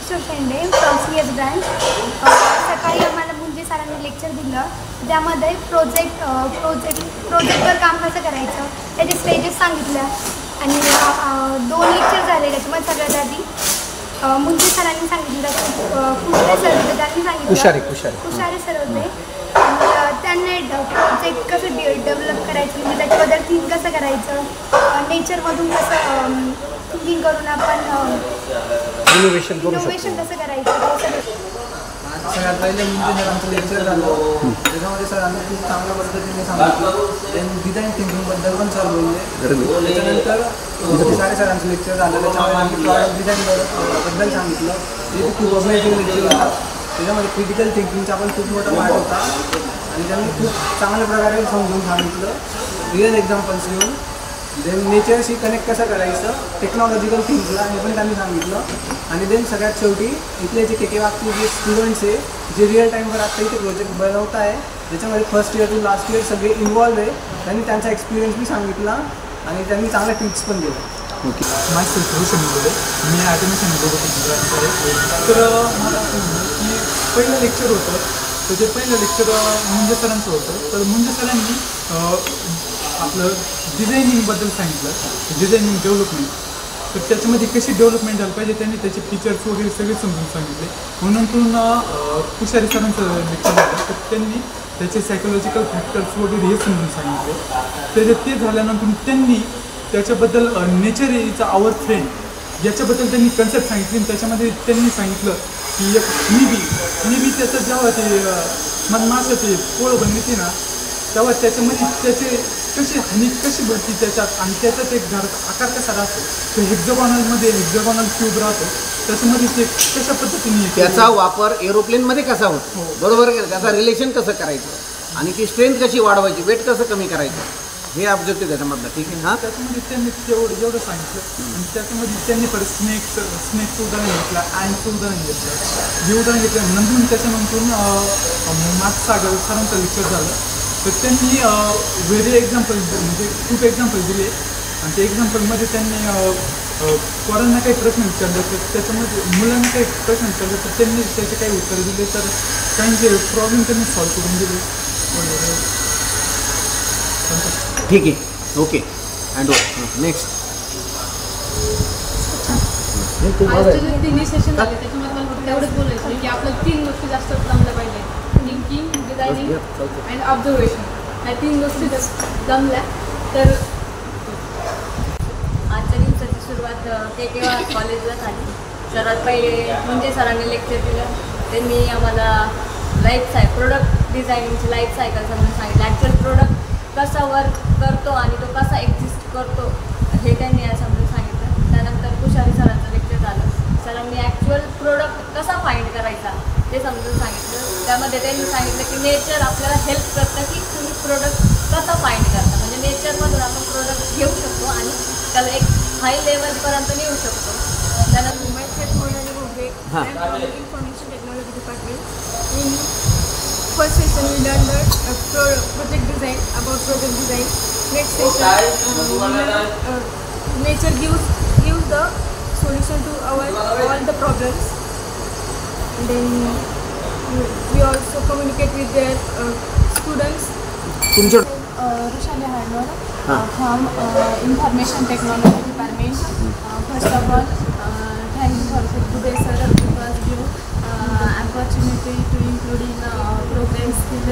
Kishore Shende from CS branch. सकाळी आम्हाला मुंजे सरांनी लेक्चर दिलं. त्यामध्ये प्रोजेक्टवर काम कसं करायचं त्याचे स्टेजेस सांगितल्या आणि 2 लेक्चर झाले. त्याच्यामध्ये सगळ्यात आधी मुंजे सरांनी सांगितलं, कुशारे सर होते त्यांनी सांगितलं, कुशारे सर होते आणि त्यांनी प्रोजेक्ट कसं डेव्हलप करायचं, म्हणजे त्याच्याबद्दल थिंक कसं करायचं, नेचरमधून कसं थिंकिंग करून आपण इनोव्हेशन कसं करायचं ते सगळं. सगळ्यात पहिले मुंजे सरांचं लेक्चर झालं. त्याच्यामध्ये सरांनी खूप चांगल्या पद्धतीने सांगितलं. डिझाईन थिंकिंगबद्दल पण सर बोलले. त्याच्यानंतर कुशारे सरांचं लेक्चर झालं. त्याच्यामध्ये प्रॉडक्ट डिझाईनबद्दल सांगितलं. ते खूप अमेझिंग लेक्चर होता. त्याच्यामध्ये क्रिटिकल थिंकिंगचा पण खूप मोठा पार्ट होता आणि त्यांनी खूप चांगल्या प्रकारे समजून सांगितलं, रिअल एक्झाम्पल्स घेऊन. देन नेचरशी कनेक्ट कसं करायचं, टेक्नॉलॉजिकल थिंग्सला हे पण त्यांनी सांगितलं. आणि देन सगळ्यात शेवटी इथले जे केकेवाकचे जे स्टुडंट्स आहे, जे रिअल टाईमवर आता इथे प्रोजेक्ट बनवत आहे, ज्याच्यामध्ये first year to last year सगळे इन्वॉल्व आहे, त्यांनी त्यांचा एक्सपिरियन्स बी सांगितला आणि त्यांनी चांगल्या टिप्स पण दिल्या. ओके, माझं सोल्युशन बोलले मी ॲडमिशन तर मला की पहिलं लेक्चर होतं, तर ते पहिलं लेक्चर मुंजे सरांचं होतं. तर मुंजे सरांनी आपलं डिझायनिंगबद्दल सांगितलं, डिझायनिंग डेव्हलपमेंट. तर त्याच्यामध्ये कशी डेव्हलपमेंट झाली पाहिजे त्यांनी त्याचे फीचर्स वगैरे सगळे समजून सांगितले. म्हणून कुशारे सरांचं लेक्चर झालं, तर त्यांनी त्याचे सायकोलॉजिकल फॅक्टर्स वगैरे हे समजून सांगितले. ते झाल्यानंतर त्यांनी त्याच्याबद्दल नेचर इज आवर फ्रेंड याच्याबद्दल त्यांनी कन्सेप्ट सांगितली. त्याच्यामध्ये त्यांनी सांगितलं की एक निबी त्याचं जेव्हा ते मधमाशाचे पोळं बनवते ना, तेव्हा त्याच्यामध्ये त्याचे कशी भरती त्याच्यात आणि त्याच्यात एक आकार कसा राहतो, तो हेक्झागोनल क्यूब राहतो, त्याच्यामध्ये ते कशा पद्धतीने त्याचा वापर एरोप्लेनमध्ये कसा होतो, बरोबर आहे, त्याचा रिलेशन कसं करायचं आणि ती स्ट्रेंथ कशी वाढवायची, वेट कसं कमी करायचं, हे ऑब्जेक्टिव्ह त्याच्यामधलं. ठीक आहे. हां, त्याच्यामध्ये त्यांनी एवढं सांगितलं. आणि त्याच्यामध्ये त्यांनी परत स्नेकचं उदाहरण घेतलं, अँडचं उदाहरण घेतलं, हे उदाहरण घेतलं. नंतर त्याच्यानंतर सागर सरांचं लेक्चर झालं. तर त्यांनी व्हेरी एक्झाम्पल म्हणजे खूप एक्झाम्पल दिले आणि त्या एक्झाम्पलमध्ये त्यांनी पोरांना काही प्रश्न विचारले, तर त्याच्यामध्ये मुलांना काही प्रश्न विचारले, तर त्यांनी त्याचे काही उत्तरं दिले, तर काहींचे प्रॉब्लेम त्यांनी सॉल्व्ह करून दिले वगैरे. ठीक आहे. Okay, and next. तिन्ही सेशन झाले त्याच्यामध्ये मला फक्त एवढंच बोलायचं की आपल्याला 3 गोष्टी जास्त जमल्या पाहिजे, थिंकिंग, डिझायनिंग अँड ऑब्झर्वेशन. ह्या 3 गोष्टी जमल्या तर आजच्या दिवसाची सुरुवात केकेवा कॉलेजला झाली. सर्वात पहिले मुंजे सरांनी लेक्चर दिलं. त्यांनी आम्हाला प्रोडक्ट डिझायनिंगची लाईफ सायकल समजून सांगितलं. ॲक्च्युअल प्रोडक्ट कसा वर्क करतो आणि तो कसा एक्झिस्ट करतो हे त्यांनी समजून सांगितलं. त्यानंतर कुशारे सरांचं लेक्चर झालं. सरांनी ॲक्च्युअल प्रोडक्ट कसा फाइंड करायचा ते समजून सांगितलं. त्यामध्ये त्यांनी सांगितलं की नेचर आपल्याला हेल्प करतं की तुम्ही प्रोडक्ट कसा फाइंड करता, म्हणजे नेचरमधून आपण प्रोडक्ट घेऊ शकतो आणि त्याला एक हाय लेवलपर्यंत नेऊ शकतो. त्यानंतर information technology department. First session we learned that project design, about project design. Next session we learned nature gives the solution to all the problems. And then we also communicate with their students. Rushali Harnor from Information Technology Department. First of all, thank you for today sir because give opportunity to include in program skill